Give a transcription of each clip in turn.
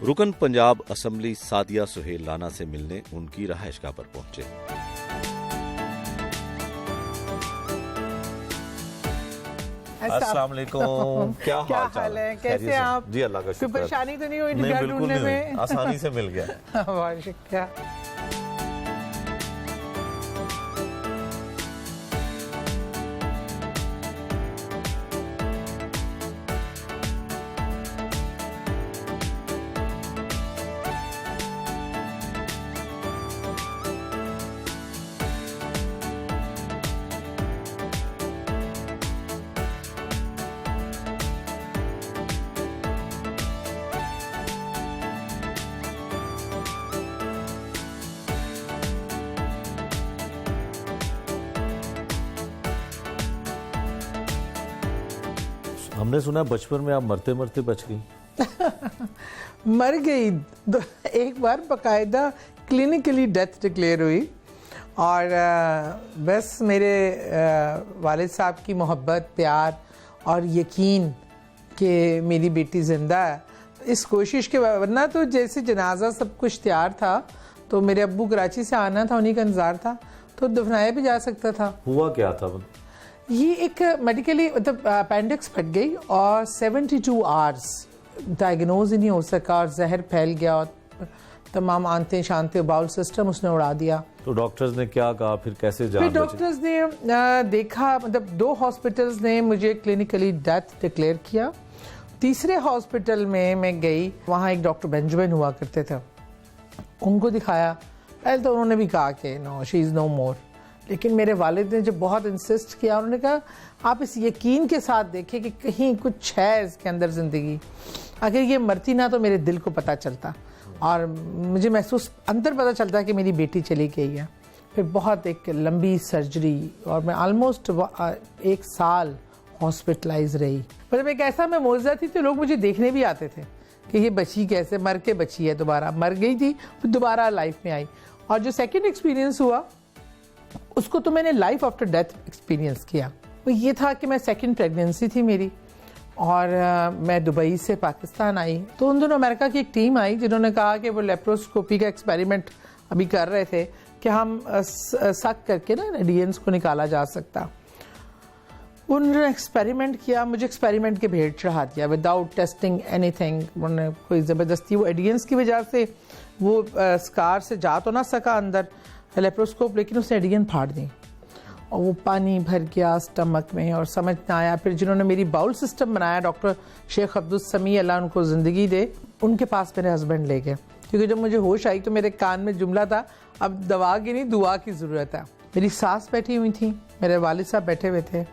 रुकन पंजाब असम्बली सादिया सुहेल राना से मिलने उनकी रहायशगाह पर पहुंचे। अस्सलाम वालेकुम, क्या हाल है? कैसे आप? जी अल्लाह का शुक्र। कोई परेशानी तो नहीं हुई नहीं, घर बिल्कुल ढूंढने नहीं में? हुई। आसानी से मिल गया। बहुत शुक्रिया। हमने सुना बचपन में आप मरते मरते बच गई। मर गई एक बार बकायदा क्लिनिकली डेथ डिक्लेयर हुई और बस मेरे वालिद साहब की मोहब्बत, प्यार और यकीन कि मेरी बेटी ज़िंदा है, इस कोशिश के वरना तो जैसे जनाजा सब कुछ तैयार था तो मेरे अब्बू कराची से आना था, उन्हीं का इंतज़ार था, तो दफनाया भी जा सकता था। हुआ क्या था? ये एक मेडिकली मतलब अपेंडिक्स फट गई और 72 आवर्स डायग्नोज ही नहीं हो सका और जहर फैल गया और तमाम आंतें शांतें बाउल सिस्टम उसने उड़ा दिया। तो डॉक्टर्स ने क्या कहा, फिर कैसे जान फिर डॉक्टर्स ने देखा, मतलब 2 हॉस्पिटल्स ने मुझे क्लिनिकली डेथ डिक्लेयर किया। तीसरे हॉस्पिटल में मैं गई, वहाँ एक डॉक्टर बेंजामिन हुआ करते थे, उनको दिखाया। पहले तो उन्होंने भी कहा कि नो शी इज़ नो मोर, लेकिन मेरे वालिद ने जब बहुत इंसिस्ट किया, उन्होंने कहा आप इस यकीन के साथ देखें कि कहीं कुछ है इसके अंदर ज़िंदगी, अगर ये मरती ना तो मेरे दिल को पता चलता और मुझे महसूस अंदर पता चलता कि मेरी बेटी चली गई है। फिर बहुत एक लंबी सर्जरी और मैं ऑलमोस्ट 1 साल हॉस्पिटलाइज रही। मतलब एक ऐसा मैं मौजूदा थी तो लोग मुझे देखने भी आते थे कि ये बची कैसे, मर के बची है, दोबारा मर गई थी फिर दोबारा लाइफ में आई। और जो सेकेंड एक्सपीरियंस हुआ उसको तो मैंने लाइफ आफ्टर डेथ एक्सपीरियंस किया। वो ये था कि मैं सेकंड प्रेगनेंसी थी मेरी और मैं दुबई से पाकिस्तान आई, तो उन दिनों अमेरिका की एक टीम आई जिन्होंने कहा कि वो लेप्रोस्कोपी का एक्सपेरिमेंट अभी कर रहे थे कि हम सक करके ना रेडियंस को निकाला जा सकता। उन्होंने एक्सपेरिमेंट किया, मुझे एक्सपेरिमेंट के भेंट चढ़ा दिया विदाउट टेस्टिंग एनीथिंग। उन्होंने कोई ज़बरदस्ती, वो एडियंस की वजह से वो स्कार से जा तो ना सका अंदर लेप्रोस्कोप, लेकिन उसने एडियन फाड़ दी और वो पानी भर गया स्टमक में और समझ ना आया। फिर जिन्होंने मेरी बाउल सिस्टम बनाया, डॉक्टर शेख अब्दुल समी, अल्लाह उनको ज़िंदगी दे, उनके पास मेरे हस्बैंड ले गए, क्योंकि जब मुझे होश आई तो मेरे कान में जुमला था, अब दवा की नहीं दुआ की ज़रूरत है। मेरी सास बैठी हुई थी, मेरे वालिद साहब बैठे हुए थे।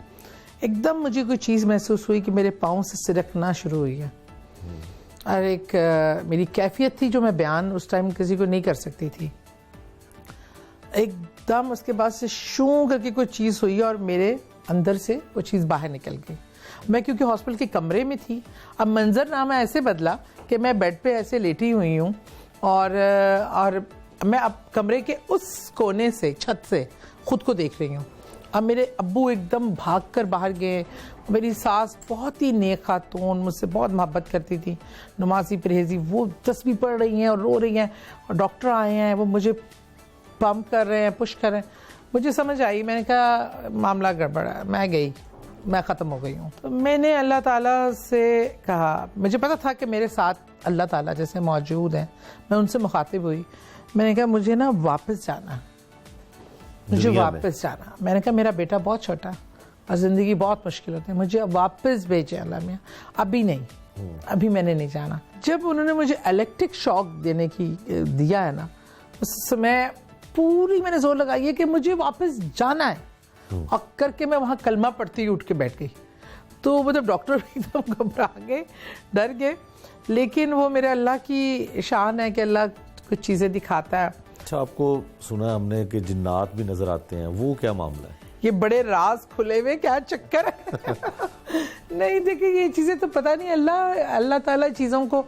एकदम मुझे कोई चीज़ महसूस हुई कि मेरे पाँव से सिरकना शुरू हुई है और एक मेरी कैफियत थी जो मैं बयान उस टाइम किसी को नहीं कर सकती थी। एकदम उसके बाद से शू करके कोई चीज़ हुई और मेरे अंदर से वो चीज़ बाहर निकल गई। मैं क्योंकि हॉस्पिटल के कमरे में थी, अब मंजरनामा ऐसे बदला कि मैं बेड पे ऐसे लेटी हुई हूँ और मैं अब कमरे के उस कोने से, छत से खुद को देख रही हूँ। अब मेरे अब्बू एकदम भागकर बाहर गए। मेरी सास बहुत ही नेक खातून, मुझसे बहुत मोहब्बत करती थी, नमाजी परहेजी, वो तस्बीह पढ़ रही हैं और रो रही हैं और डॉक्टर आए हैं, वो मुझे पंप कर रहे हैं, पुश कर रहे हैं। मुझे समझ आई, मैंने कहा मामला गड़बड़ है, मैं गई, मैं ख़त्म हो गई हूँ। तो मैंने अल्लाह ताला से कहा, मुझे पता था कि मेरे साथ अल्लाह ताला जैसे मौजूद हैं, मैं उनसे मुखातिब हुई। मैंने कहा मुझे ना वापस जाना, मुझे वापस जाना। मैंने कहा मेरा बेटा बहुत छोटा और ज़िंदगी बहुत मुश्किल होती है, मुझे वापस भेजे अल्लाह मियाँ, अभी नहीं, अभी मैंने नहीं जाना। जब उन्होंने मुझे इलेक्ट्रिक शॉक देने की दिया है ना, उस समय पूरी मैंने जोर लगाई है कि मुझे वापस जाना है और करके मैं वहाँ कलमा पढ़ती हुई उठ के बैठ गई। तो मतलब डॉक्टर भी एकदम घबरा गए, डर गए, लेकिन वो मेरे अल्लाह की शान है कि अल्लाह कुछ चीज़ें दिखाता है। अच्छा, आपको सुना हमने कि जिन्नात भी नजर आते हैं, वो क्या मामला है? ये बड़े राज खुले हुए क्या चक्कर है? नहीं देखिए, ये चीज़ें तो पता नहीं, अल्लाह ताला चीज़ों को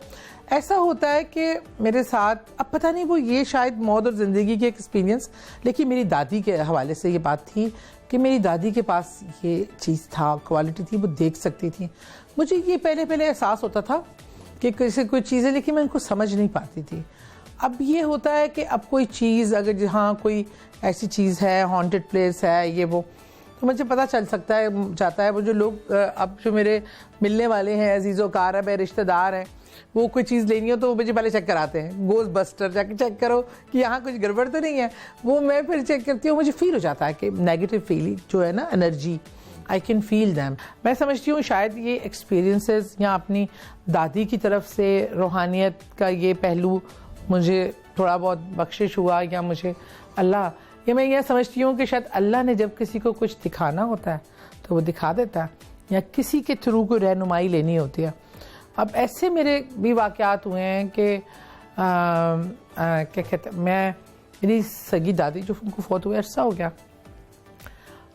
ऐसा होता है कि मेरे साथ, अब पता नहीं वो ये शायद मौत और ज़िंदगी की एक्सपीरियंस, लेकिन मेरी दादी के हवाले से ये बात थी कि मेरी दादी के पास ये चीज़ था, क्वालिटी थी, वो देख सकती थी। मुझे ये पहले एहसास होता था कि कैसे कोई चीज़ है, लेकिन मैं उनको समझ नहीं पाती थी। अब ये होता है कि अब कोई चीज़ अगर जहाँ कोई ऐसी चीज़ है, हॉन्टेड प्लेस है, ये वो, तो मुझे पता चल सकता है जाता है। वो जो लोग अब जो मेरे मिलने वाले हैं, अजीज़ो कारब है, रिश्तेदार हैं, वो कोई चीज़ लेनी हो तो वो मुझे पहले चेक कराते हैं, गोस्ट बस्टर जाके चेक करो कि यहाँ कुछ गड़बड़ तो नहीं है। वो मैं फिर चेक करती हूँ, मुझे फील हो जाता है कि नेगेटिव फीलिंग जो है ना, energy, I can feel them. मैं समझती हूँ शायद ये एक्सपीरियंसेस या अपनी दादी की तरफ से रूहानियत का ये पहलू मुझे थोड़ा बहुत बख्शिश हुआ, या मुझे अल्लाह, या मैं ये समझती हूँ कि शायद अल्लाह ने जब किसी को कुछ दिखाना होता है तो वो दिखा देता है, या किसी के थ्रू कोई रहनुमाई लेनी होती है। अब ऐसे मेरे भी वाक़यात हुए हैं कि क्या कहते हैं, मेरी सगी दादी जो उनको फौत हुए अरसा हो गया,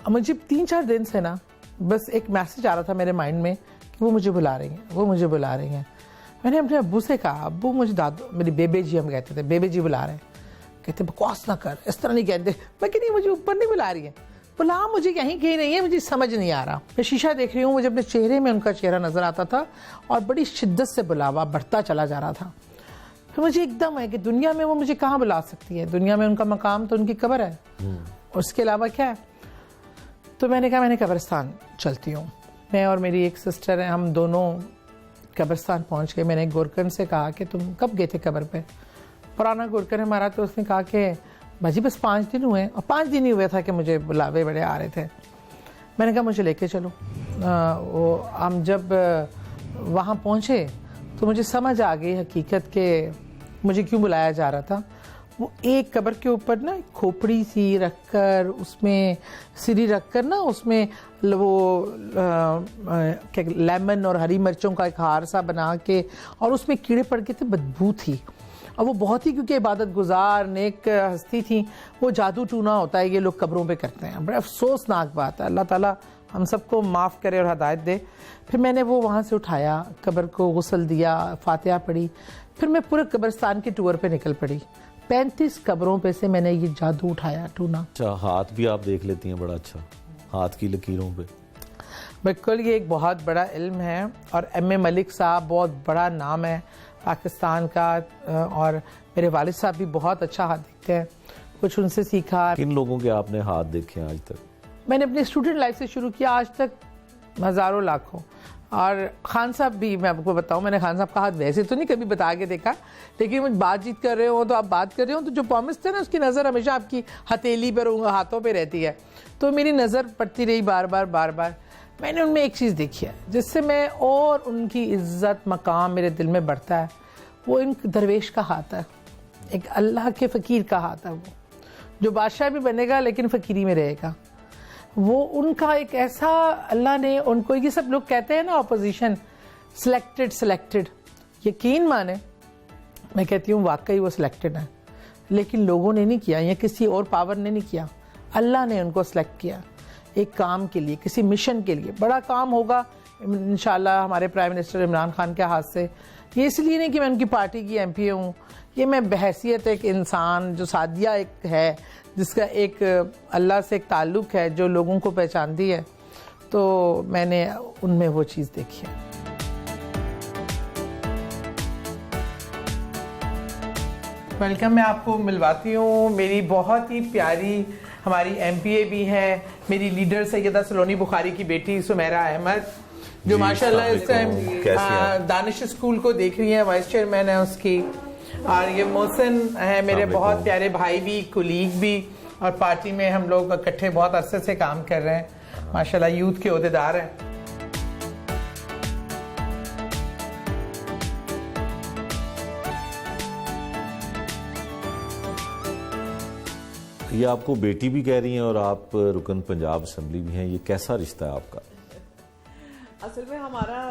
अब मुझे 3-4 दिन से ना बस एक मैसेज आ रहा था मेरे माइंड में कि वो मुझे बुला रही हैं, वो मुझे बुला रही हैं। मैंने अपने अब्बू से कहा, अब्बू मुझे दादू, मेरी बेबे जी हम कहते थे, बेबे जी बुला रहे हैं। कहते बकवास ना कर, इस तरह नहीं कहते। मैं कि नहीं, मुझे ऊपर नहीं बुला रही है, बुला मुझे यहीं कहीं नहीं है, मुझे समझ नहीं आ रहा। मैं शीशा देख रही हूँ, मुझे अपने चेहरे में उनका चेहरा नज़र आता था और बड़ी शिद्दत से बुलावा बढ़ता चला जा रहा था। फिर मुझे एकदम है कि दुनिया में वो मुझे कहाँ बुला सकती है, दुनिया में उनका मकाम तो उनकी कब्र है, उसके अलावा क्या है। तो मैंने कहा मैंने कब्रिस्तान चलती हूँ। मैं और मेरी एक सिस्टर है, हम दोनों कब्रिस्तान पहुँच गए। मैंने एक गोरकन से कहा कि तुम कब गए थे कब्र पे, पुराना गोरकन है हमारा। तो उसने कहा कि भाजी बस 5 दिन हुए, और 5 दिन ही हुए था कि मुझे बुलावे बड़े आ रहे थे। मैंने कहा मुझे लेके चलो। वो हम जब वहाँ पहुँचे तो मुझे समझ आ गई हकीकत के मुझे क्यों बुलाया जा रहा था। वो एक कब्र के ऊपर ना खोपड़ी सी रखकर, उसमें सिरी रखकर ना, उसमें वो क्या लेमन और हरी मिर्चों का एक हार सा बना के, और उसमें कीड़े पड़ के थे, बदबू थी। और वो बहुत ही, क्योंकि इबादत गुजार नेक हस्ती थी, वो जादू टूना होता है, ये लोग कब्रों पे करते हैं। बड़ा अफसोसनाक बात है, अल्लाह ताला हम सबको माफ़ करे और हदायत दे। फिर मैंने वो वहाँ से उठाया, कब्र को गुस्ल दिया, फातिहा पढ़ी, फिर मैं पूरे कब्रिस्तान के टूर पे निकल पड़ी। 35 कब्रों पे से मैंने ये जादू उठाया, टूना। अच्छा, हाथ भी आप देख लेती हैं, बड़ा अच्छा, हाथ की लकीरों पे। बिल्कुल, ये एक बहुत बड़ा इल्म है। और M.A. मलिक साहब बहुत बड़ा नाम है पाकिस्तान का, और मेरे वालिद साहब भी बहुत अच्छा हाथ देखते हैं, कुछ उनसे सीखा। किन लोगों के आपने हाथ देखे हैं आज तक? मैंने अपनी स्टूडेंट लाइफ से शुरू किया, आज तक हज़ारों लाखों। और खान साहब भी, मैं आपको बताऊं, मैंने खान साहब का हाथ वैसे तो नहीं कभी बता के देखा, लेकिन मुझे बातचीत कर रहे हो तो आप बात कर रहे हो तो जो प्रॉमिस थे ना, उसकी नज़र हमेशा आपकी हथेली पर, हाथों पे रहती है। तो मेरी नज़र पड़ती रही बार बार। मैंने उनमें एक चीज़ देखी है जिससे मैं और उनकी इज़्ज़त मकाम मेरे दिल में बढ़ता है। वो इन दरवेश का हाथ है, एक अल्लाह के फ़कीर का हाथ है, वो जो बादशाह भी बनेगा लेकिन फ़कीरी में रहेगा। वो उनका एक ऐसा, अल्लाह ने उनको, ये सब लोग कहते हैं ना ऑपोजिशन, सिलेक्टेड, यकीन माने मैं कहती हूँ वाकई वो सिलेक्टेड है, लेकिन लोगों ने नहीं किया, या किसी और पावर ने नहीं किया, अल्लाह ने उनको सिलेक्ट किया एक काम के लिए, किसी मिशन के लिए। बड़ा काम होगा इंशाल्लाह हमारे प्राइम मिनिस्टर इमरान खान के हाथ से। ये इसलिए नहीं कि मैं उनकी पार्टी की MP हूँ, ये मैं बहैसियत एक इंसान, जो सादिया एक है, जिसका एक अल्लाह से एक ताल्लुक़ है, जो लोगों को पहचानती है, तो मैंने उनमें वो चीज़ देखी है। वेलकम, मैं आपको मिलवाती हूँ मेरी बहुत ही प्यारी हमारी MPA भी है, मेरी लीडर सैयदा सलोनी बुखारी की बेटी सुमेरा अहमद, जो माशाल्लाह इस टाइम दानिश स्कूल को देख रही है, वाइस चेयरमैन है उसकी। और ये मोहसिन है मेरे बहुत प्यारे भाई भी, कुलीग भी, और पार्टी में हम लोग इकट्ठे बहुत अरसे से काम कर रहे हैं, माशाल्लाह यूथ के ओहदेदार हैं। ये आपको बेटी भी कह रही हैं और आप रुकन पंजाब असेंबली भी हैं, ये कैसा रिश्ता है आपका? असल में हमारा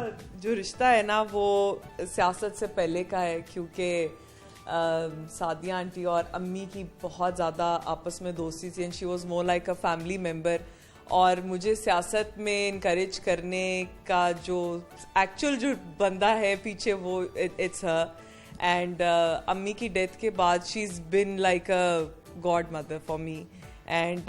जो रिश्ता है ना, वो सियासत से पहले का है, क्योंकि सादिया आंटी और अम्मी की बहुत ज़्यादा आपस में दोस्ती थी, and she was more like a family member. और मुझे सियासत में इनकरेज करने का जो एक्चुअल जो बंदा है पीछे, वो इट्स हर। एंड अम्मी की डेथ के बाद she is been like a God mother for me. And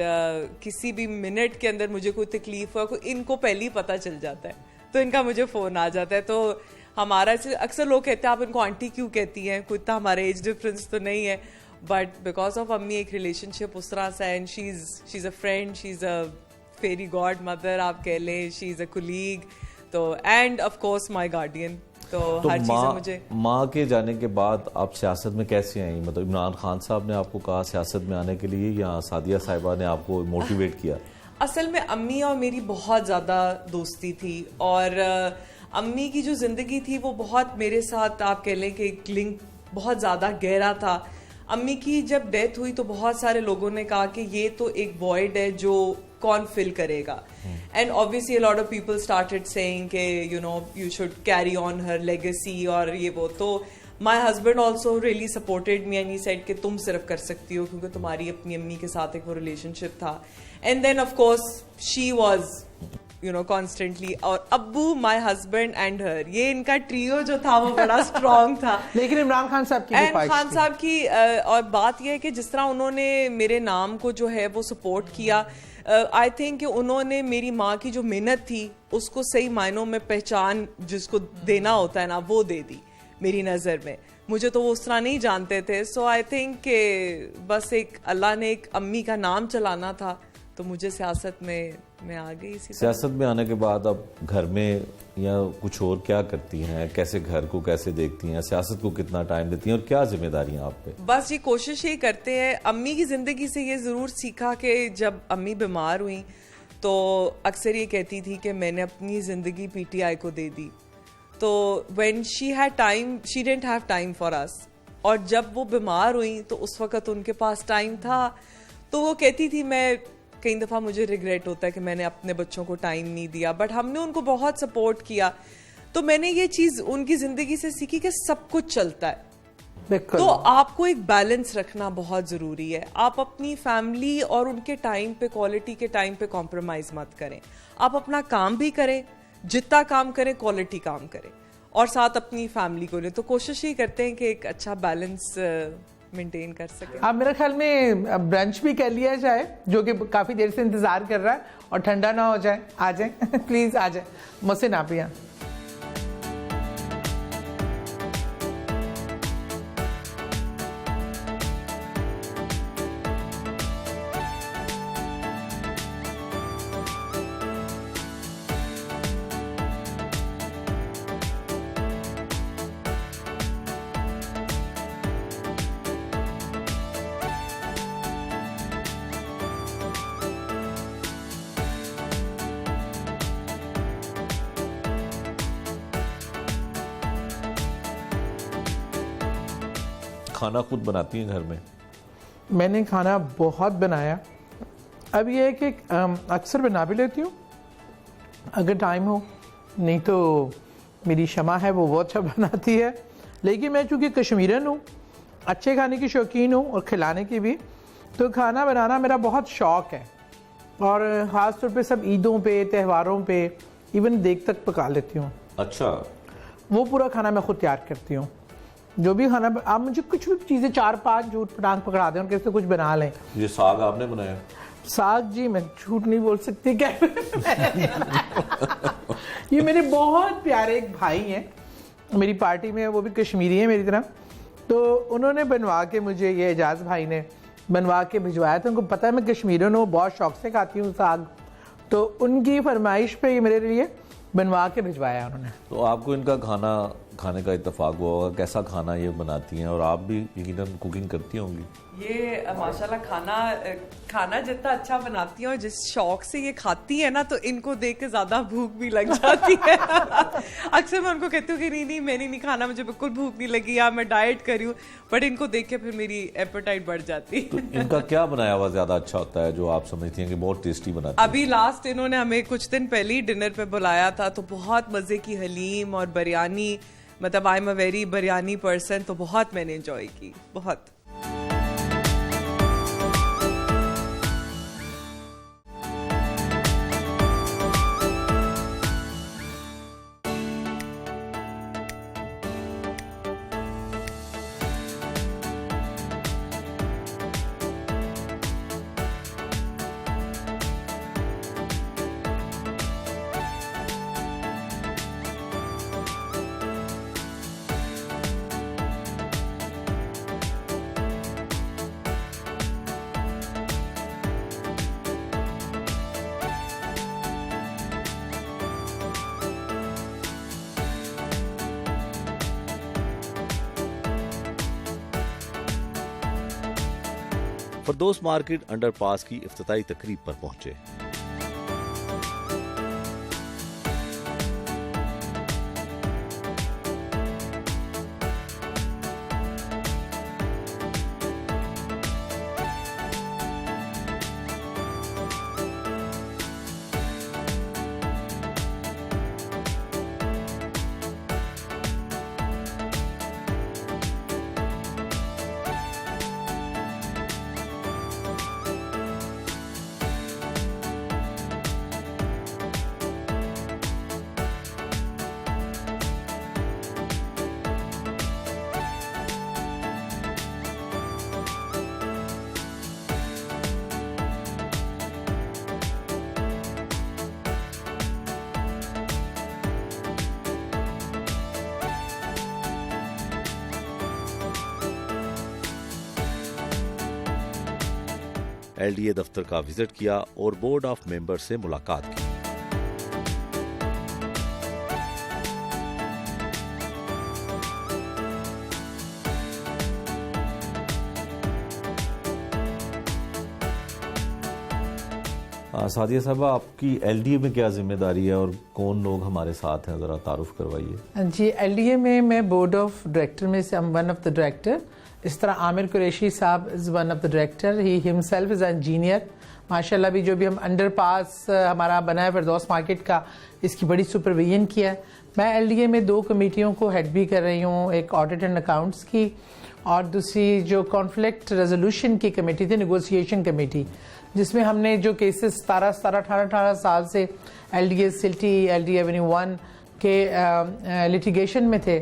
किसी भी मिनट के अंदर मुझे कोई तकलीफ हुआ, इनको पहले ही पता चल जाता है, तो इनका मुझे फ़ोन आ जाता है। तो हमारा अक्सर लोग कहते हैं आप इनको आंटी क्यों कहती हैं, कोई इतना हमारा एज डिफरेंस तो नहीं है, बट बिकॉज ऑफ अम्मी एक रिलेशनशिप उस तरह से, and she is a friend, she is a fairy godmother आप कह लें, शी इज़ अ कुलीग, तो and of course my guardian, तो हर चीज़ मुझे। माँ के जाने के बाद आप सियासत में कैसे आई? मतलब इमरान खान साहब ने आपको कहा सियासत में आने के लिए या सादिया साहिबा ने आपको मोटिवेट किया? असल में अम्मी और मेरी बहुत ज़्यादा दोस्ती थी, और अम्मी की जो ज़िंदगी थी वो बहुत मेरे साथ आप कह लें कि एक लिंक बहुत ज़्यादा गहरा था। अम्मी की जब डेथ हुई तो बहुत सारे लोगों ने कहा कि ये तो एक वॉइड है जो कौन फिल करेगा, and obviously a lot of people started saying कि you know you should carry on her legacy और ये वो। तो my husband also really supported me and he said कि तुम सिर्फ कर सकती हो क्योंकि तुम्हारी अपनी अम्मी के साथ एक वो रिलेशनशिप था, and then of course she was you know constantly, और अब्बू माई हस्बैंड एंड हर, ये इनका ट्रियो जो था वो बड़ा स्ट्रॉन्ग था। लेकिन इमरान खान साहब की एंड खान साहब की और बात यह है कि जिस तरह उन्होंने मेरे नाम को जो है वो सपोर्ट किया, आई थिंक कि उन्होंने मेरी माँ की जो मेहनत थी उसको सही मायनों में पहचान जिसको देना होता है ना वो दे दी मेरी नज़र में। मुझे तो वो उस तरह नहीं जानते थे, सो आई थिंक कि बस एक अल्लाह ने एक अम्मी का नाम चलाना था तो मुझे सियासत में मैं आ गई। इसी सियासत में आने के बाद अब घर में या कुछ और क्या करती हैं? कैसे घर को कैसे देखती हैं? सियासत को कितना टाइम देती हैं और क्या जिम्मेदारियां आप पे? बस ये कोशिश ही करते हैं। अम्मी की ज़िंदगी से ये ज़रूर सीखा कि जब अम्मी बीमार हुई तो अक्सर ये कहती थी कि मैंने अपनी ज़िंदगी पीटीआई को दे दी, तो when she had time she didn't have time for us, और जब वो बीमार हुई तो उस वक़्त उनके पास टाइम था, तो वो कहती थी मैं कई दफ़ा मुझे रिग्रेट होता है कि मैंने अपने बच्चों को टाइम नहीं दिया, बट हमने उनको बहुत सपोर्ट किया। तो मैंने ये चीज़ उनकी ज़िंदगी से सीखी कि सब कुछ चलता है, तो आपको एक बैलेंस रखना बहुत ज़रूरी है। आप अपनी फैमिली और उनके टाइम पे, क्वालिटी के टाइम पे कॉम्प्रोमाइज़ मत करें। आप अपना काम भी करें, जितना काम करें क्वालिटी काम करें, और साथ अपनी फैमिली को लें। तो कोशिश ही करते हैं कि एक अच्छा बैलेंस मेंटेन कर सके। आप मेरे ख्याल में ब्रंच भी कर लिया जाए, जो कि काफ़ी देर से इंतज़ार कर रहा है, और ठंडा ना हो जाए। आ जाए प्लीज़ आ जाए, मुझसे ना पिया। खाना खुद बनाती हैं घर में? मैंने खाना बहुत बनाया। अब ये है कि अक्सर बना भी लेती हूँ अगर टाइम हो, नहीं तो मेरी शमा है वो अच्छा बनाती है। लेकिन मैं चूँकि कश्मीरन हूँ, अच्छे खाने की शौकीन हूँ और खिलाने की भी, तो खाना बनाना मेरा बहुत शौक़ है, और ख़ास तौर पे सब ईदों पे, त्योहारों पे, इवन देग तक पका लेती हूँ। अच्छा, वो पूरा खाना मैं खुद तैयार करती हूँ। जो भी खाना आप मुझे कुछ भी चीज़ें 4-5 झूठ पटांग पकड़ा दें और कैसे कुछ बना लें। ये साग आपने बनाया? साग जी मैं झूठ नहीं बोल सकती क्या ये मेरे बहुत प्यारे एक भाई हैं मेरी पार्टी में, वो भी कश्मीरी है मेरी तरह, तो उन्होंने बनवा के मुझे, ये एजाज भाई ने बनवा के भिजवाया था। उनको पता है मैं कश्मीरन हूँ, बहुत शौक से खाती हूँ साग, तो उनकी फरमाइश पे ये मेरे लिए बनवा के भिजवाया उन्होंने। तो आपको इनका खाना खाने का इत्तेफाक हुआ होगा, कैसा खाना ये बनाती हैं? और आप भी यकीनन कुकिंग करती होंगी। ये माशाल्लाह खाना जितना अच्छा बनाती हैं और जिस शौक से ये खाती है ना, तो इनको देख के ज़्यादा भूख भी लग जाती है अक्सर मैं उनको कहती हूँ कि नहीं मैंने नहीं खाना, मुझे बिल्कुल भूख नहीं लगी, या मैं डाइट कर रही हूँ, बट इनको देख के फिर मेरी एपेटाइट बढ़ जाती है। तो इनका क्या बनाया हुआ ज़्यादा अच्छा होता है जो आप समझती हैं कि बहुत टेस्टी बनाती हैं? अभी लास्ट इन्होंने हमें कुछ दिन पहले ही डिनर पे बुलाया था, तो बहुत मज़े की हलीम और बिरयानी, मतलब I am a very biryani person, तो बहुत मैंने एंजॉय की, बहुत। फरदौस मार्केट अंडरपास की इफ्तिताई तकरीब पर पहुंचे। LDA दफ्तर का विजिट किया और बोर्ड ऑफ मेंबर से मुलाकात की। सादिया साहबा, आपकी LDA में क्या जिम्मेदारी है और कौन लोग हमारे साथ हैं, जरा तारुफ करवाइए। जी, LDA में मैं बोर्ड ऑफ डायरेक्टर में से वन ऑफ द डायरेक्टर। इस तरह आमिर कुरैशी साहब is one of the director, he himself is engineer. माशाल्लाह भी जो भी हम अंडरपास हमारा बना है फरदौस मार्केट का, इसकी बड़ी सुपरविजन किया है। मैं LDA में 2 कमेटियों को हेड भी कर रही हूँ, एक ऑडिट एंड अकाउंट्स की और दूसरी जो कॉन्फ्लिक्ट रेजोल्यूशन की कमेटी थी, नेगोशिएशन कमेटी, जिसमें हमने जो केसेस 18 साल से LDA सिटी, LDA एवेन्यू 1 के लिटिगेशन में थे,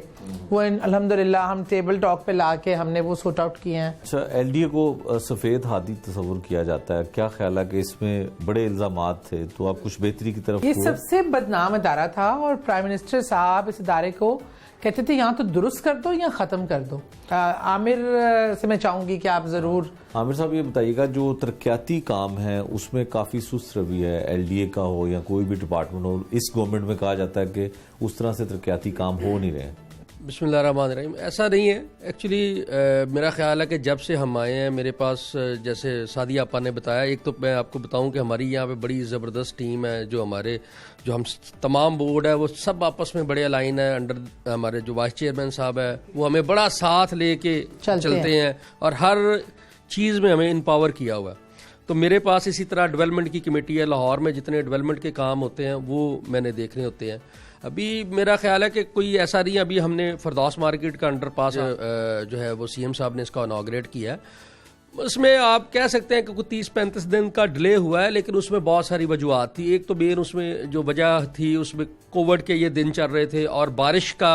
वो अल्हम्दुलिल्लाह हम टेबल टॉक पे लाके हमने वो सॉर्ट आउट किए हैं। अच्छा, LDA को सफ़ेद हाथी तस्वुर किया जाता है, क्या ख्याल है कि इसमें बड़े इल्जामात थे, तो आप कुछ बेहतरी की तरफ? ये सबसे बदनाम इदारा था और प्राइम मिनिस्टर साहब इस इदारे को कहते थे यहाँ तो दुरुस्त कर दो या ख़त्म कर दो। आमिर से मैं चाहूँगी कि आप ज़रूर। आमिर साहब, ये बताइएगा, जो तरक्याती काम है उसमें काफ़ी सुस्त रवि है, LDA का हो या कोई भी डिपार्टमेंट हो, इस गवर्नमेंट में कहा जाता है कि उस तरह से तरक्याती काम हो नहीं रहे। बिस्मिल्लाहिर्रहमानिर्रहीम। ऐसा नहीं है एक्चुअली। मेरा ख्याल है कि जब से हम आए हैं मेरे पास, जैसे सादिया आपा ने बताया, एक तो मैं आपको बताऊं कि हमारी यहाँ पे बड़ी ज़बरदस्त टीम है, जो हम तमाम बोर्ड है वो सब आपस में बड़े अलाइन है। अंडर हमारे जो वाइस चेयरमैन साहब है वो हमें बड़ा साथ लेके चलते हैं और हर चीज़ में हमें इम्पावर किया हुआ है। तो मेरे पास इसी तरह डेवलपमेंट की कमेटी है, लाहौर में जितने डेवलपमेंट के काम होते हैं वो मैंने देखने होते हैं। अभी मेरा ख्याल है कि कोई ऐसा नहीं है, अभी हमने फरदौस मार्केट का अंडरपास जो है वो CM साहब ने इसका इनॉग्रेट किया है। उसमें आप कह सकते हैं कि कुछ 30-35 दिन का डिले हुआ है, लेकिन उसमें बहुत सारी वजूहत थी। एक तो मेन उसमें जो वजह थी, उसमें कोविड के ये दिन चल रहे थे और बारिश का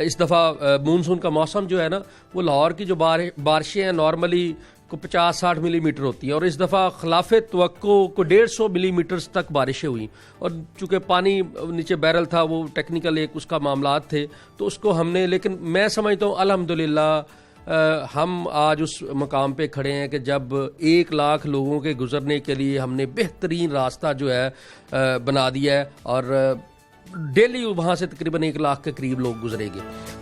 इस दफ़ा मानसून का मौसम जो है ना, वो लाहौर की जो बारिशें हैं नॉर्मली को 50-60 मिलीमीटर होती है और इस दफ़ा खिलाफ तवक्को को 150 मिलीमीटर तक बारिशें हुई। और चूँकि पानी नीचे बैरल था, वो टेक्निकल एक उसका मामलात थे, तो उसको हमने, लेकिन मैं समझता हूँ अल्हम्दुलिल्लाह हम आज उस मकाम पे खड़े हैं कि जब 1 लाख लोगों के गुजरने के लिए हमने बेहतरीन रास्ता जो है बना दिया है और डेली वहाँ से तकरीबन 1 लाख के करीब लोग गुजरेंगे।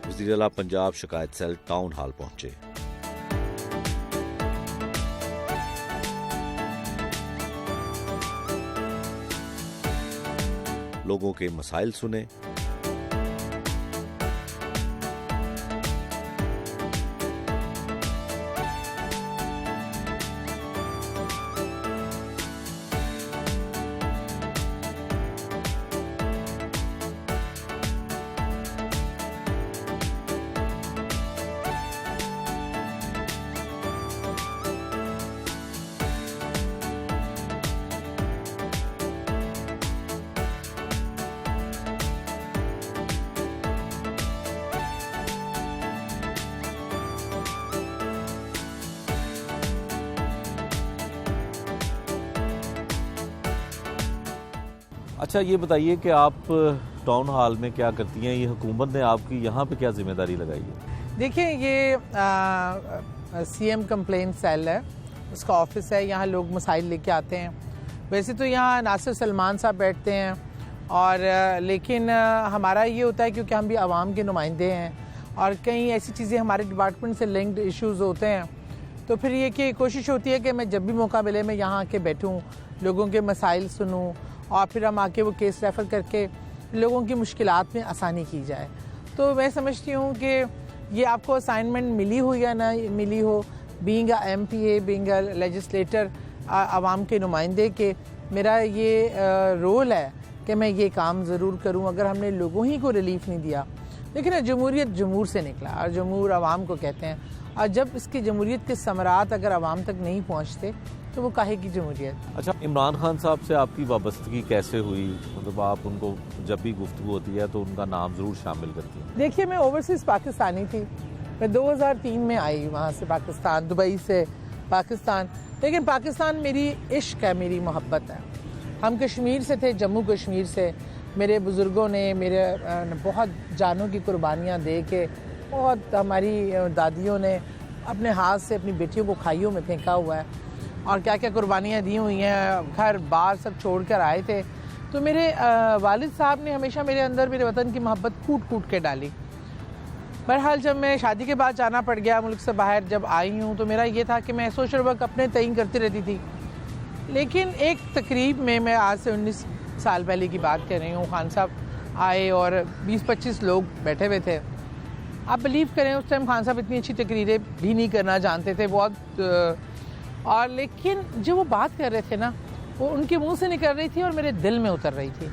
वज़ीर-ए-आला पंजाब शिकायत सेल टाउन हॉल पहुंचे। लोगों के मसाइल सुने, अच्छा, ये बताइए कि आप टाउन हॉल में क्या करती हैं? ये हुकूमत ने आपकी यहाँ पे क्या जिम्मेदारी लगाई है? देखिए, ये CM कंप्लेंट सेल है, उसका ऑफिस है। यहाँ लोग मसाइल लेके आते हैं। वैसे तो यहाँ नासिर सलमान साहब बैठते हैं और लेकिन हमारा ये होता है क्योंकि हम भी आवाम के नुमाइंदे हैं और कई ऐसी चीज़ें हमारे डिपार्टमेंट से लिंक्ड इश्यूज़ होते हैं, तो फिर ये कि कोशिश होती है कि मैं जब भी मौका मिले मैं यहाँ आके बैठूँ, लोगों के मसाइल सुनूँ और फिर हम आके वो केस रेफ़र करके लोगों की मुश्किलात में आसानी की जाए। तो मैं समझती हूँ कि ये आपको असाइनमेंट मिली हो या ना मिली हो, being a MPA, being a legislator, आवाम के नुमाइंदे के, मेरा ये रोल है कि मैं ये काम ज़रूर करूँ। अगर हमने लोगों ही को रिलीफ नहीं दिया, लेकिन जमहूरियत जमहूर से निकला और जमहूर आवाम को कहते हैं, और जब इसकी जमहूरियत के समरात अगर आवाम तक नहीं पहुँचते तो वो काहे की जमहूरियत। अच्छा, इमरान खान साहब से आपकी वाबस्तगी कैसे हुई? मतलब आप उनको जब भी गुफ्तगू होती है तो उनका नाम ज़रूर शामिल करती हैं? देखिए, मैं ओवरसीज़ पाकिस्तानी थी। मैं 2003 में आई वहाँ से पाकिस्तान, दुबई से पाकिस्तान। लेकिन पाकिस्तान मेरी इश्क है, मेरी मोहब्बत है। हम कश्मीर से थे, जम्मू कश्मीर से। मेरे बुज़ुर्गों ने मेरे बहुत जानों की कुर्बानियाँ दे के, बहुत हमारी दादियों ने अपने हाथ से अपनी बेटियों को खाइयों में फेंका हुआ है और क्या क्या कुर्बानियाँ दी हुई हैं। घर बार सब छोड़ कर आए थे। तो मेरे वालिद साहब ने हमेशा मेरे अंदर मेरे वतन की मोहब्बत कूट कूट के डाली। बहरहाल जब मैं शादी के बाद जाना पड़ गया मुल्क से बाहर, जब आई हूँ तो मेरा ये था कि मैं सोशल वर्क अपने तयन करती रहती थी। लेकिन एक तकरीब में, मैं आज से 19 साल पहले की बात कर रही हूँ, खान साहब आए और 20-25 लोग बैठे हुए थे। आप बिलीव करें, उस टाइम खान साहब इतनी अच्छी तकरीरें भी नहीं करना जानते थे बहुत, और लेकिन जो वो बात कर रहे थे ना, वो उनके मुंह से निकल रही थी और मेरे दिल में उतर रही थी,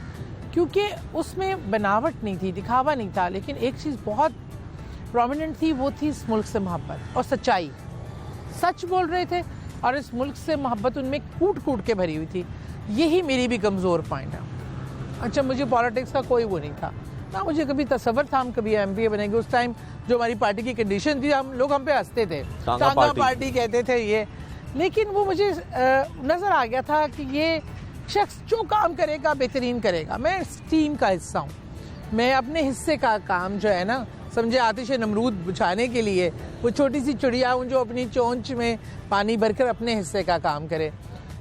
क्योंकि उसमें बनावट नहीं थी, दिखावा नहीं था, लेकिन एक चीज़ बहुत प्रोमिनेंट थी, वो थी इस मुल्क से मोहब्बत और सच्चाई। सच बोल रहे थे और इस मुल्क से मोहब्बत उनमें कूट कूट के भरी हुई थी। यही मेरी भी कमज़ोर पॉइंट है। अच्छा, मुझे पॉलिटिक्स का कोई वो नहीं था ना, मुझे कभी तसव्वुर था हम कभी MPA बनेंगे। उस टाइम जो हमारी पार्टी की कंडीशन थी, हम लोग हम पे हंसते थे, टांगा पार्टी कहते थे ये। लेकिन वो मुझे नज़र आ गया था कि ये शख्स जो काम करेगा बेहतरीन करेगा। मैं इस टीम का हिस्सा हूँ। मैं अपने हिस्से का काम जो है ना, समझे आतिश नमरूद बुझाने के लिए, वो छोटी सी चिड़िया हूँ जो अपनी चोंच में पानी भरकर अपने हिस्से का काम करे।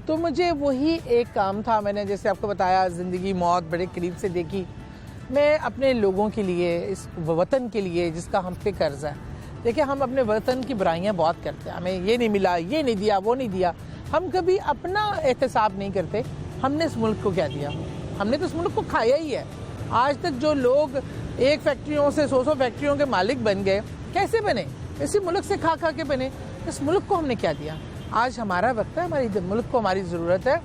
तो मुझे वही एक काम था। मैंने जैसे आपको बताया, ज़िंदगी मौत बड़े करीब से देखी। मैं अपने लोगों के लिए, इस वतन के लिए जिसका हम पे कर्ज है। देखिए, हम अपने वतन की बुराइयां बहुत करते हैं, हमें ये नहीं मिला, ये नहीं दिया, वो नहीं दिया। हम कभी अपना एहतसाब नहीं करते, हमने इस मुल्क को क्या दिया। हमने तो इस मुल्क को खाया ही है। आज तक जो लोग एक फैक्ट्रियों से 100 फैक्ट्रियों के मालिक बन गए, कैसे बने? इसी मुल्क से खा खा के बने। इस मुल्क को हमने क्या दिया? आज हमारा वक्त है, हमारी मुल्क को हमारी ज़रूरत है।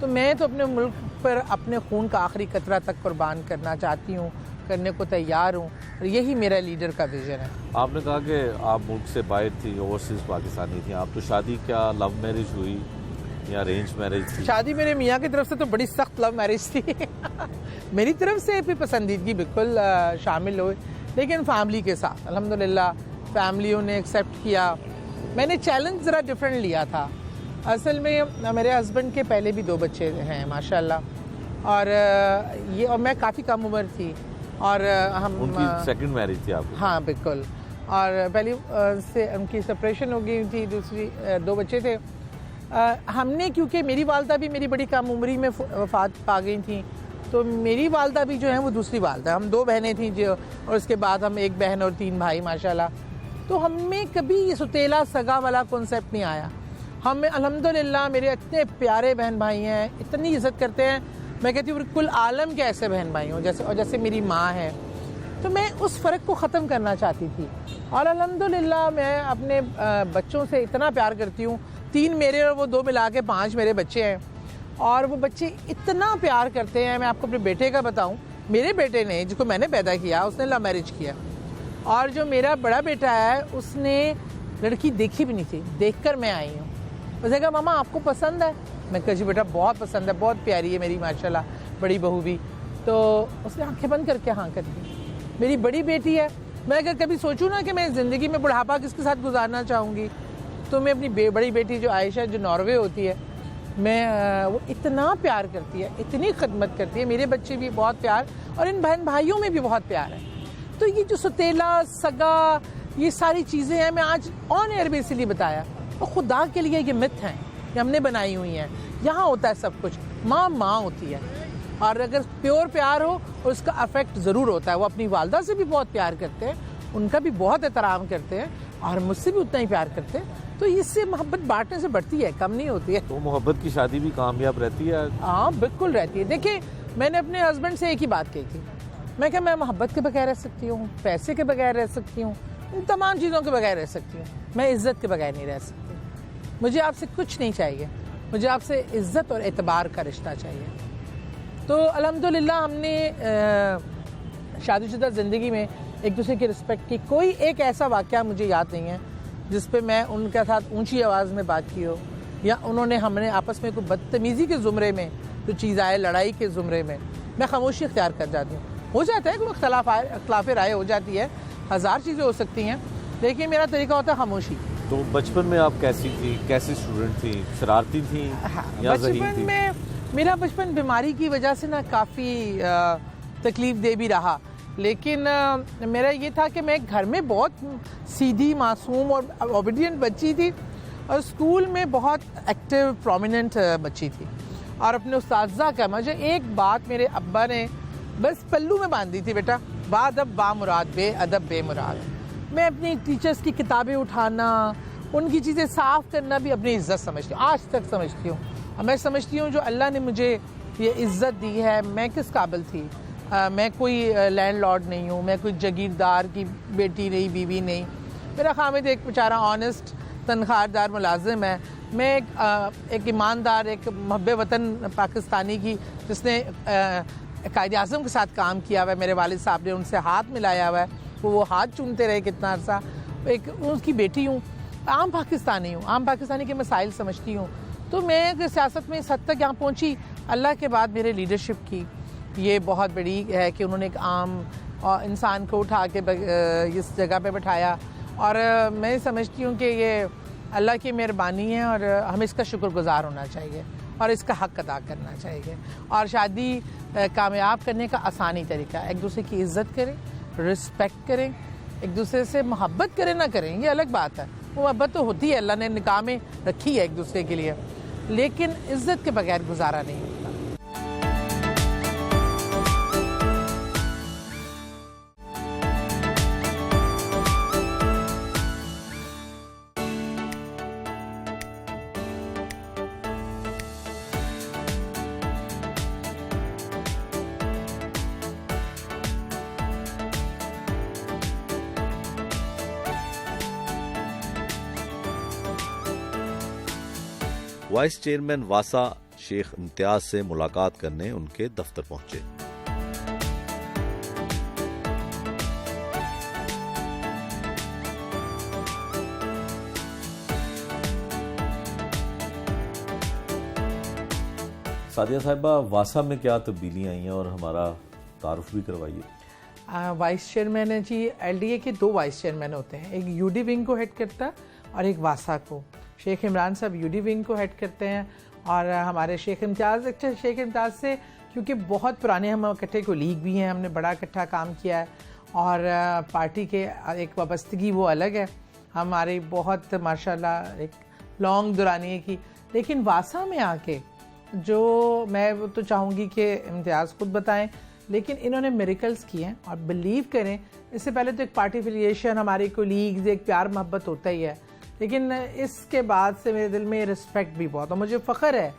तो मैं तो अपने मुल्क पर अपने खून का आखिरी कतरा तक कुर्बान करना चाहती हूँ, करने को तैयार हूँ, और यही मेरा लीडर का विजन है। आपने कहा कि आप मुल्क से बाहर थी, ओवरसीज़ पाकिस्तानी थी आप, तो शादी क्या लव मैरिज हुई या अरेंज मैरिज थी? शादी मेरे मियाँ की तरफ से तो बड़ी सख्त लव मैरिज थी। मेरी तरफ से भी पसंदीदगी बिल्कुल शामिल हुई, लेकिन फैमिली के साथ अल्हम्दुलिल्लाह फैमिलियों ने एक्सेप्ट किया। मैंने चैलेंज ज़रा डिफरेंट लिया था। असल में मेरे हस्बैंड के पहले भी 2 बच्चे हैं माशाल्लाह, और मैं काफ़ी कम उम्र थी, और हम उनकी सेकंड मैरिज थी आपकी? हाँ बिल्कुल। और पहली से उनकी सेपरेशन हो गई थी, दूसरी 2 बच्चे थे। हमने, क्योंकि मेरी वालदा भी मेरी बड़ी कम उम्री में वफात पा गई थी, तो मेरी वालदा भी जो है वो दूसरी वालदा, हम 2 बहनें थी जो, और उसके बाद हम 1 बहन और 3 भाई माशाल्लाह। तो हमें कभी ये सुतेला सगा वाला कॉन्सेप्ट नहीं आया। हमें अल्हम्दुलिल्लाह मेरे इतने प्यारे बहन भाई हैं, इतनी इज़्ज़त करते हैं। मैं कहती हूँ कुल आलम के ऐसे बहन भाई हों जैसे मेरी माँ है। तो मैं उस फ़र्क को ख़त्म करना चाहती थी, और अल्हम्दुलिल्लाह मैं अपने बच्चों से इतना प्यार करती हूँ। 3 मेरे और वो 2 मिला के 5 मेरे बच्चे हैं, और वो बच्चे इतना प्यार करते हैं। मैं आपको अपने बेटे का बताऊँ, मेरे बेटे ने, जिसको मैंने पैदा किया, उसने लव मैरिज किया, और जो मेरा बड़ा बेटा है उसने लड़की देखी भी नहीं थी, देखकर मैं आई हूँ। उसने कहा मामा आपको पसंद है? मैं कहा जी बेटा बहुत पसंद है, बहुत प्यारी है मेरी माशाल्लाह बड़ी बहू भी। तो उसने आंखें बंद करके हाँ कर दी। मेरी बड़ी बेटी है। मैं अगर कभी सोचूं ना कि मैं ज़िंदगी में बुढ़ापा किसके साथ गुजारना चाहूँगी, तो मैं अपनी बड़ी बेटी जो आयशा, जो नॉर्वे होती है, वो इतना प्यार करती है, इतनी खिदमत करती है, मेरे बच्चे भी बहुत प्यार और इन बहन भाइयों में भी बहुत प्यार है। तो ये जो सतीला सगा ये सारी चीज़ें हैं, मैं आज ऑन एयर भी इसलिए बताया, तो खुदा के लिए ये मिथ हैं, ये हमने बनाई हुई हैं। यहाँ होता है सब कुछ, माँ माँ होती है, और अगर प्योर प्यार हो उसका अफेक्ट ज़रूर होता है। वो अपनी वालदा से भी बहुत प्यार करते हैं, उनका भी बहुत एहतराम करते हैं और मुझसे भी उतना ही प्यार करते हैं। तो इससे मोहब्बत बांटने से बढ़ती है, कम नहीं होती है। तो मोहब्बत की शादी भी कामयाब रहती है? हाँ बिल्कुल रहती है। देखिए मैंने अपने हस्बैंड से एक ही बात कही थी, मैं क्या मैं मोहब्बत के बगैर रह सकती हूँ, पैसे के बगैर रह सकती हूँ, इन तमाम चीज़ों के बगैर रह सकती हूँ, मैं इज़्ज़त के बगैर नहीं रह सकती। मुझे आपसे कुछ नहीं चाहिए, मुझे आपसे इज़्ज़त और एतबार का रिश्ता चाहिए। तो अल्हम्दुलिल्लाह हमने शादीशुदा ज़िंदगी में एक दूसरे की रिस्पेक्ट की। कोई एक ऐसा वाक़या मुझे याद नहीं है जिस पे मैं उनके साथ ऊंची आवाज़ में बात की हो, या हमने आपस में कोई बदतमीज़ी के ज़ुमरे में जो चीज़ आए, लड़ाई के ज़ुमरे में मैं खामोशी इख्तियार कर जाती हूँ। हो जाता है कोई इख्तलाफ राय हो जाती है, हज़ार चीज़ें हो सकती हैं, लेकिन मेरा तरीका होता है खामोशी। तो बचपन में आप कैसी थी, कैसी स्टूडेंट थी, शरारती थी या ज़हीन बचपन थी? में मेरा बचपन बीमारी की वजह से ना काफ़ी तकलीफ़ दे भी रहा, लेकिन मेरा ये था कि मैं घर में बहुत सीधी मासूम और ओबीडियंट बच्ची थी, और स्कूल में बहुत एक्टिव प्रोमिनेंट बच्ची थी। और अपने उस्ताज़ा का मुझे एक बात मेरे अब्बा ने बस पल्लू में बांधी थी, बेटा बादब बामुराद बे अदब बेमुराद। मैं अपनी टीचर्स की किताबें उठाना, उनकी चीज़ें साफ़ करना भी अपनी इज़्ज़त समझती हूँ, आज तक समझती हूँ। और मैं समझती हूँ जो अल्लाह ने मुझे ये इज़्ज़त दी है, मैं किस काबिल थी। मैं कोई लैंडलॉर्ड नहीं हूँ, मैं कोई जागीरदार की बेटी नहीं, बीवी नहीं। मेरा खामिद एक बेचारा ऑनेस्ट तनख्वाहदार मुलाजिम है। मैं एक ईमानदार, एक मुहब्बे वतन पाकिस्तानी की जिसने कायद आज़म के साथ काम किया हुआ है, मेरे वालिद साहब ने उनसे हाथ मिलाया हुआ है, वो हाथ चूमते रहे कितना अर्सा, एक उनकी बेटी हूँ, आम पाकिस्तानी हूँ, आम पाकिस्तानी के मसाइल समझती हूँ। तो मैं सियासत में इस हद तक यहाँ पहुँची अल्लाह के बाद मेरे लीडरशिप की ये बहुत बड़ी है कि उन्होंने एक आम इंसान को उठा के इस जगह पे बैठाया, और मैं समझती हूँ कि ये अल्लाह की मेहरबानी है और हमें इसका शुक्रगुजार होना चाहिए और इसका हक़ अदा करना चाहिए। और शादी कामयाब करने का आसानी तरीका है, एक दूसरे की इज़्ज़त करें, रिस्पेक्ट करें, एक दूसरे से मोहब्बत करें ना करें ये अलग बात है, मोहब्बत तो होती है, अल्लाह ने निकाह में रखी है एक दूसरे के लिए, लेकिन इज़्ज़त के बगैर गुजारा नहीं होता। वाइस चेयरमैन वासा शेख इम्तियाज से मुलाकात करने उनके दफ्तर पहुंचे। सादिया साहिबा, वासा में क्या तब्दीलियाँ आई हैं और हमारा तारुफ भी करवाइए। वाइस चेयरमैन है जी, एलडीए के 2 वाइस चेयरमैन होते हैं, एक यूडी विंग को हेड करता है और एक वासा को। शेख इमरान साहब यूडी विंग को हेड करते हैं और हमारे शेख इम्तियाज़, अच्छा शेख इम्तियाज़ से क्योंकि बहुत पुराने हम इकट्ठे कोलीग भी हैं, हमने बड़ा इकट्ठा काम किया है और पार्टी के एक वाबस्तगी वो अलग है हमारी, बहुत माशाल्लाह एक लॉन्ग दुरानिए की। लेकिन वासा में आके जो मैं तो चाहूँगी कि इम्तियाज़ खुद बताएं, लेकिन इन्होंने मिरेकल्स किए हैं और बिलीव करें, इससे पहले तो एक पार्टी एफिलिएशन, हमारे कोलीग्स, एक प्यार मोहब्बत होता ही है, लेकिन इसके बाद से मेरे दिल में रिस्पेक्ट भी बहुत, और मुझे फ़ख्र है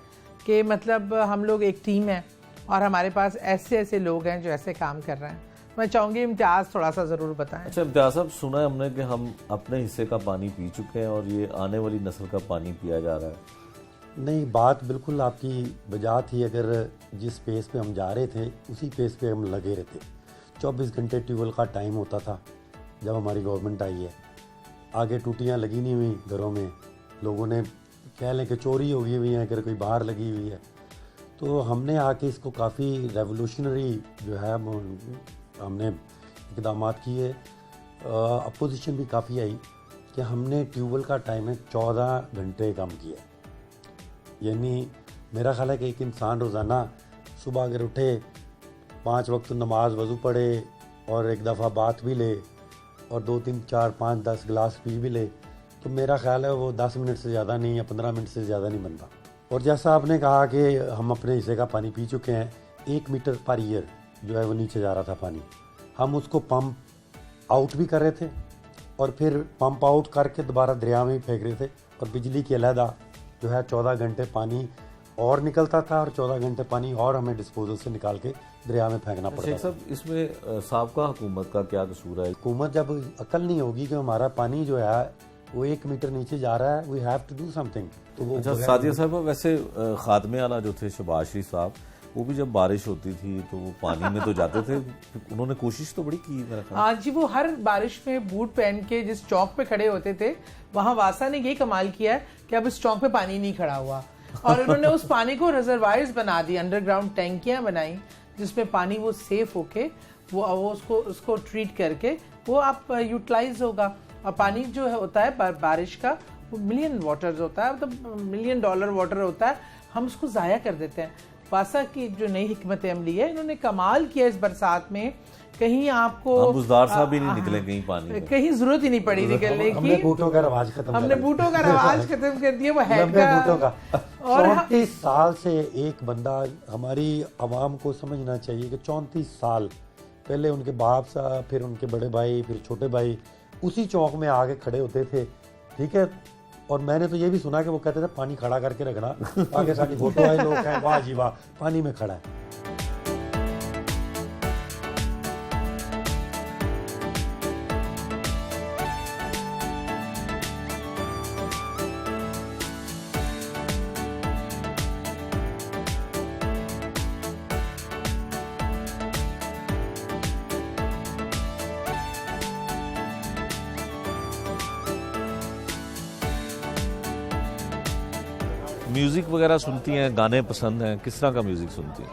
कि मतलब हम लोग एक टीम है और हमारे पास ऐसे ऐसे लोग हैं जो ऐसे काम कर रहे हैं। मैं चाहूँगी इम्तियाज़ थोड़ा सा ज़रूर बताएं। अच्छा इम्तियाज़ साहब, सुना है हमने कि हम अपने हिस्से का पानी पी चुके हैं और ये आने वाली नस्ल का पानी पिया जा रहा है। नहीं, बात बिल्कुल आपकी बजा थी। अगर जिस पेस पे हम जा रहे थे उसी पेस पे हम लगे रहते। 24 घंटे ट्यूबवेल का टाइम होता था जब हमारी गवर्नमेंट आई है। आगे टूटियाँ लगी नहीं हुई घरों में, लोगों ने कह लें कि चोरी होगी हुई है, अगर कोई बाहर लगी हुई है। तो हमने आके इसको काफ़ी रेवोल्यूशनरी जो है हमने इकदाम किए। अपोजिशन भी काफ़ी आई कि हमने ट्यूबवेल का टाइम है 14 घंटे कम किया, यानी मेरा ख्याल है कि एक इंसान रोज़ाना सुबह अगर उठे 5 वक्त नमाज वज़ू पढ़े और एक दफ़ा बात भी ले और 2 3 4 5 10 गिलास पी भी ले, तो मेरा ख्याल है वो 10 मिनट से ज़्यादा नहीं या 15 मिनट से ज़्यादा नहीं बनता। और जैसा आपने कहा कि हम अपने हिस्से का पानी पी चुके हैं, 1 मीटर पर ईयर जो है वो नीचे जा रहा था पानी, हम उसको पंप आउट भी कर रहे थे और फिर पंप आउट करके दोबारा दरिया में ही फेंक रहे थे, और बिजली की अलहदा जो है 14 घंटे पानी और निकलता था और 14 घंटे पानी और हमें डिस्पोजल से निकाल के दरिया में फेंकना पड़ता शेख था। साहब, इसमें साबका हुकूमत का क्या कसूर है? हुकूमत जब अकल नहीं होगी कि हमारा पानी जो है वो 1 मीटर नीचे जा रहा है, we have to do something. तो वो अच्छा सादिया साहब, वैसे खादमे आला जो थे शहबाज शरीफ साहब, वो भी जब बारिश होती थी तो वो पानी में तो जाते थे, उन्होंने कोशिश तो बड़ी की मेरा ख्याल। हाँ जी, वो हर बारिश में बूट पहन के जिस चौक पे खड़े होते थे, वहाँ वासा ने ये कमाल किया है कि अब इस चौक पे पानी नहीं खड़ा हुआ और उन्होंने उस पानी को रिजर्वायर्स बना दी, अंडरग्राउंड टैंकियां बनाई जिसमें पानी वो सेफ होके वो उसको ट्रीट करके वो आप यूटिलाइज होगा। और पानी जो है होता है बारिश का, वो मिलियन वाटर्स होता है, मतलब $1 मिलियन वाटर होता है, हम उसको ज़ाया कर देते हैं। वासा की जो नई हिकमत अमली है, इन्होंने कमाल किया इस बरसात में, कहीं आपको बुजदार साहब भी नहीं निकले कहीं पानी में, कहीं जरूरत ही नहीं पड़ी निकलने हमने की। बूटों का रवाज खत्म हमने बूटों का रवाज खत्म कर दिया, वो है बूटों का। और 34 साल से एक बंदा, हमारी आवाम को समझना चाहिए कि 34 साल पहले उनके बाप साहब, फिर उनके बड़े भाई, फिर छोटे भाई उसी चौक में आके खड़े होते थे, ठीक है। और मैंने तो ये भी सुना कि वो कहते थे पानी खड़ा करके रखना ताकि सारी फोटो आए, लोग कहें वाह जी वाह पानी में खड़ा है। म्यूजिक वगैरह सुनती हैं, गाने पसंद हैं, किस तरह का म्यूजिक सुनती हैं?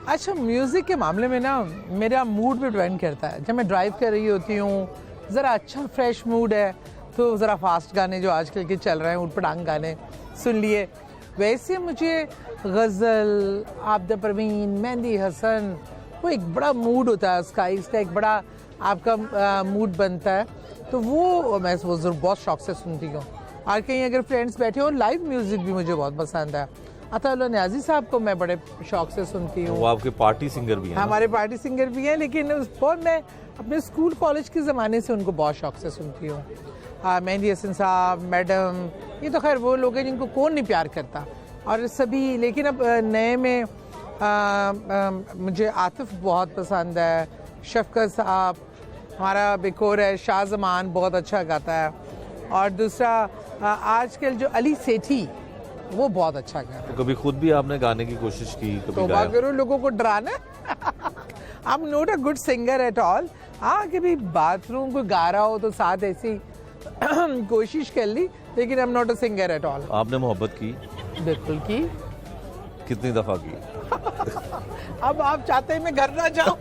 अच्छा, म्यूज़िक के मामले में ना मेरा मूड पे डिपेंड करता है। जब मैं ड्राइव कर रही होती हूँ, ज़रा अच्छा फ्रेश मूड है तो ज़रा फास्ट गाने जो आजकल के चल रहे हैं, उटपटांग गाने सुन लिए। वैसे मुझे गज़ल, आबिदा परवीन, मेहंदी हसन, वो एक बड़ा मूड होता है उसका, इसका एक बड़ा आपका मूड बनता है, तो वो मैं वो बहुत शौक से सुनती हूँ। और कहीं अगर फ्रेंड्स बैठे हो, लाइव म्यूज़िक भी मुझे बहुत पसंद है। अताउल्लाह न्याज़ी साहब को मैं बड़े शौक से सुनती हूँ। वो आपके पार्टी सिंगर भी हैं? हमारे पार्टी सिंगर भी हैं, लेकिन बहुत मैं अपने स्कूल कॉलेज के ज़माने से उनको बहुत शौक से सुनती हूँ। मेहंदी हसन साहब, मैडम, ये तो खैर वो लोग हैं जिनको कौन नहीं प्यार करता, और सभी। लेकिन अब नए में मुझे आतिफ बहुत पसंद है, शफकत साहब, हमारा बिकोर है शाहजमान बहुत अच्छा गाता है, और दूसरा आजकल जो अली सेठी वो बहुत अच्छा गा रहा है। तो कभी खुद भी आपने गाने की कोशिश की? कभी तौबा करो लोगों को डराना। I am not a good singer at all. हाँ, कभी बाथरूम को गा रहा हो तो साथ ऐसी कोशिश कर ली, लेकिन आई am not a singer at all. आपने मोहब्बत की? बिल्कुल की। कितनी दफा की? अब आप चाहते हैं मैं घर ना जाऊं?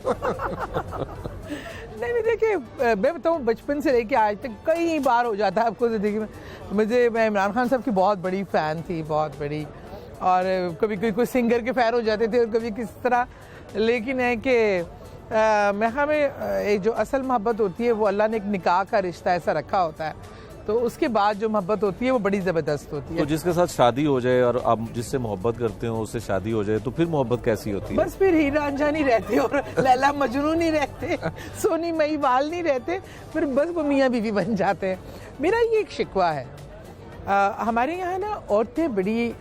नहीं, देखिए मैं बताऊँ, बचपन से लेके आज तक कई बार हो जाता है आपको ज़िंदगी में। मैं इमरान खान साहब की बहुत बड़ी फ़ैन थी, बहुत बड़ी, और कभी कोई सिंगर के फ़ैन हो जाते थे और कभी किस तरह। लेकिन है कि मैं हमें जो असल मोहब्बत होती है वो अल्लाह ने एक निकाह का रिश्ता ऐसा रखा होता है, तो उसके बाद जो मोहब्बत होती है वो बड़ी ज़बरदस्त होती है। तो जिसके साथ शादी हो जाए और आप जिससे मोहब्बत करते हो उससे शादी हो जाए तो फिर मोहब्बत कैसी होती है? बस फिर हीर रांझा नहीं रहते और लैला मजनू नहीं रहते, सोनी महिवाल नहीं रहते, फिर बस वो मियाँ बीवी बन जाते हैं। मेरा ये एक शिकवा है, हमारे यहाँ ना औरतें बड़ी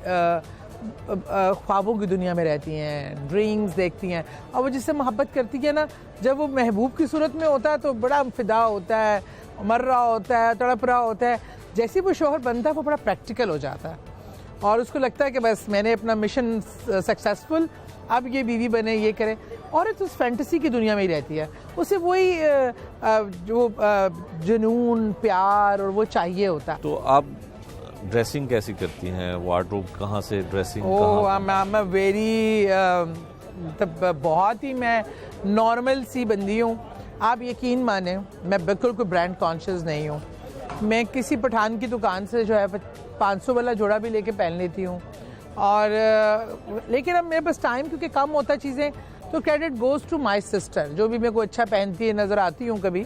ख्वाबों की दुनिया में रहती हैं, ड्रीम्स देखती हैं, और वो जिससे मोहब्बत करती है ना, जब वो महबूब की सूरत में होता है तो बड़ा फिदा होता है, मर रहा होता है, तड़प रहा होता है। जैसे वो शोहर बनता है वो बड़ा प्रैक्टिकल हो जाता है और उसको लगता है कि बस मैंने अपना मिशन सक्सेसफुल, अब ये बीवी बने, ये करे। औरत उस फैंटेसी की दुनिया में ही रहती है, उसे वही जो जुनून, प्यार और वो चाहिए होता है। तो आप ड्रेसिंग कैसी करती हैं? वार्डरोब कहाँ से ड्रेसिंग? मैं वेरी बहुत ही मैं नॉर्मल सी बंदी हूँ। आप यकीन माने मैं बिल्कुल कोई ब्रांड कॉन्शियस नहीं हूँ। मैं किसी पठान की दुकान से जो है 500 वाला जोड़ा भी लेके पहन लेती हूँ, और लेकिन अब मेरे पास टाइम क्योंकि कम होता है चीज़ें, तो credit goes to my sister, जो भी मेरे को अच्छा पहनती है नज़र आती हूँ कभी।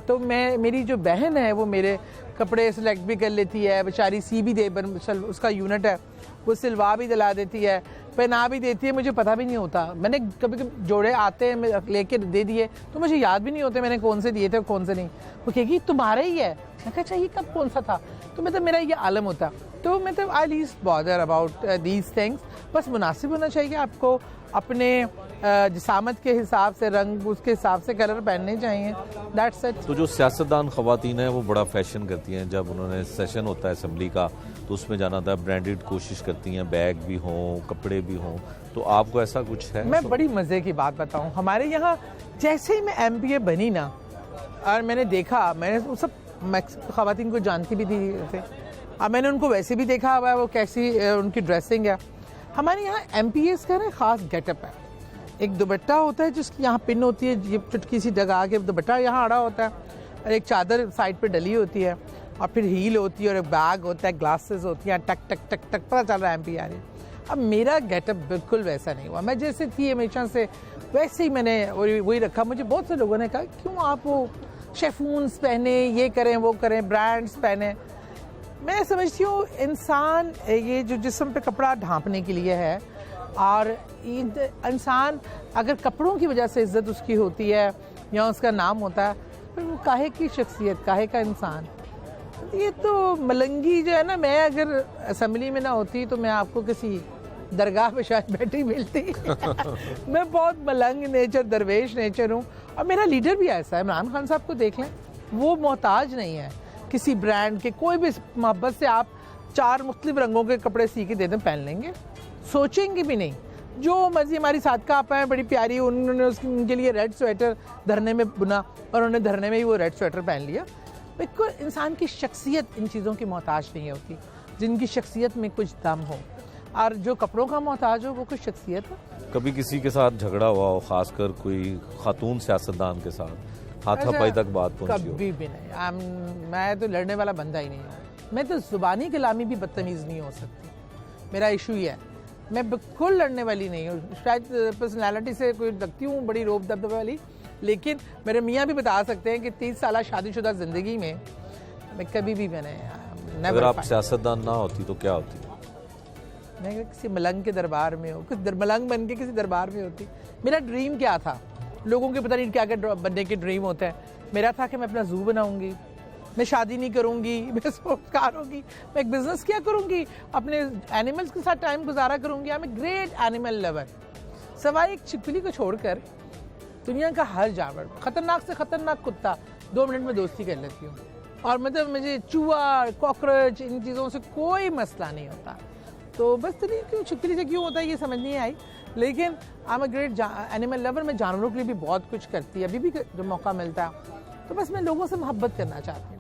तो मेरी जो बहन है वो मेरे कपड़े सिलेक्ट भी कर लेती है, बेचारी सी भी दे, उसका यूनिट है, वो सिलवा भी दिला देती है, पहना भी देती है, मुझे पता भी नहीं होता। मैंने कभी कभी जोड़े आते हैं लेके दे दिए तो मुझे याद भी नहीं होते मैंने कौन से दिए थे कौन से नहीं। वो कहेगी तुम्हारा ही है, मैं कहा अच्छा ये कब कौन सा था, तो मतलब मेरा ये आलम होता। तो मतलब I least bother about these things. बस मुनासिब होना चाहिए आपको, अपने जिसामत के हिसाब से, रंग उसके हिसाब से कलर पहनने चाहिए, दैट्स इट। तो जो सियासतदान ख़वातीन हैं वो बड़ा फैशन करती हैं, जब उन्होंने सेशन होता है असम्बली का तो उसमें जाना था, ब्रांडेड कोशिश करती हैं, बैग भी हों, कपड़े भी हों, तो आपको ऐसा कुछ है? मैं बड़ी मज़े की बात बताऊं, हमारे यहाँ जैसे ही मैं MPA बनी ना, और मैंने देखा, मैंने वो सब ख़वातीन को जानती भी थी, अब मैंने उनको वैसे भी देखा हुआ है वो कैसी उनकी ड्रेसिंग है। हमारे यहाँ MPAs का ना ख़ास गेटअप है, एक दुपट्टा होता है जिसकी यहाँ पिन होती है, ये चुटकी सी जगह के दुपट्टा यहाँ अड़ा होता है, और एक चादर साइड पे डली होती है, और फिर हील होती है, और एक बैग होता है, ग्लासेस होती हैं, टक टक टक टक पता चल रहा है MPA आ रही है। अब मेरा गेटअप बिल्कुल वैसा नहीं हुआ, मैं जैसे थी हमेशा से वैसे ही मैंने वही रखा। मुझे बहुत से लोगों ने कहा क्यों आप वो शेफून्स पहने, ये करें वो करें, ब्रांड्स पहने। मैं समझती हूँ इंसान ये जो जिस्म पे कपड़ा ढांपने के लिए है, और इंसान अगर कपड़ों की वजह से इज्जत उसकी होती है या उसका नाम होता है, फिर वो काहे की शख्सियत, काहे का इंसान। ये तो मलंगी जो है ना, मैं अगर असम्बली में ना होती तो मैं आपको किसी दरगाह पे शायद बैठी मिलती। मैं बहुत मलंग नेचर, दरवेश नेचर हूँ, और मेरा लीडर भी ऐसा है। इमरान खान साहब को देख लें, वो मोहताज नहीं है किसी ब्रांड के, कोई भी मोहब्बत से आप 4 मुख्तलिफ रंगों के कपड़े सी के दे दें, पहन लेंगे, सोचेंगे भी नहीं। जो मर्जी, हमारी सादका आपा है बड़ी प्यारी, उन्होंने उनके लिए रेड स्वेटर धरने में बुना और उन्होंने धरने में ही वो रेड स्वेटर पहन लिया। बिल्कुल इंसान की शख्सियत इन चीज़ों की मोहताज नहीं होती, जिनकी शख्सियत में कुछ दम हो, और जो कपड़ों का मोहताज हो वो कुछ शख्सियत हो। कभी किसी के साथ झगड़ा हुआ हो, खासकर कोई खातून सियासतदान के साथ, हाथापाई तक बात पहुंची हो? कभी भी नहीं। मैं तो लड़ने वाला बंदा ही नहीं हूँ। मैं तो ज़ुबानी कलामी भी बदतमीज़ नहीं हो सकती, मेरा इशू ही है। मैं बिल्कुल लड़ने वाली नहीं हूँ, शायद पर्सनैलिटी से कोई लगती हूँ बड़ी रोब दबदबे वाली, लेकिन मेरे मियाँ भी बता सकते हैं कि 30 साल शादीशुदा ज़िंदगी में मैं कभी भी अगर आप सियासतदान ना होती तो क्या होती? मैं किसी मलंग के दरबार में हो, कुछ मलंग बन के किसी दरबार में होती। मेरा ड्रीम क्या था, लोगों के पता नहीं क्या क्या बनने के ड्रीम होते हैं। मेरा था कि मैं अपना जू बनाऊंगी, मैं शादी नहीं करूंगी, मैं स्पोर्ट्सकार होंगी, मैं एक बिजनेस क्या करूंगी, अपने एनिमल्स के साथ टाइम गुजारा करूंगी। I am a great animal lover. सवाई एक छिपकली को छोड़कर दुनिया का हर जानवर, खतरनाक से खतरनाक कुत्ता 2 मिनट में दोस्ती कर लेती हूँ। और मतलब मुझे चूहा, कॉकरोच, इन चीज़ों से कोई मसला नहीं होता। तो बस नहीं क्यों छिपकली से क्यों होता है ये समझ नहीं आई, लेकिन I am a great animal lover. मैं जानवरों के लिए भी बहुत कुछ करती है, अभी भी जो मौका मिलता है। तो बस मैं लोगों से मोहब्बत करना चाहती हूँ।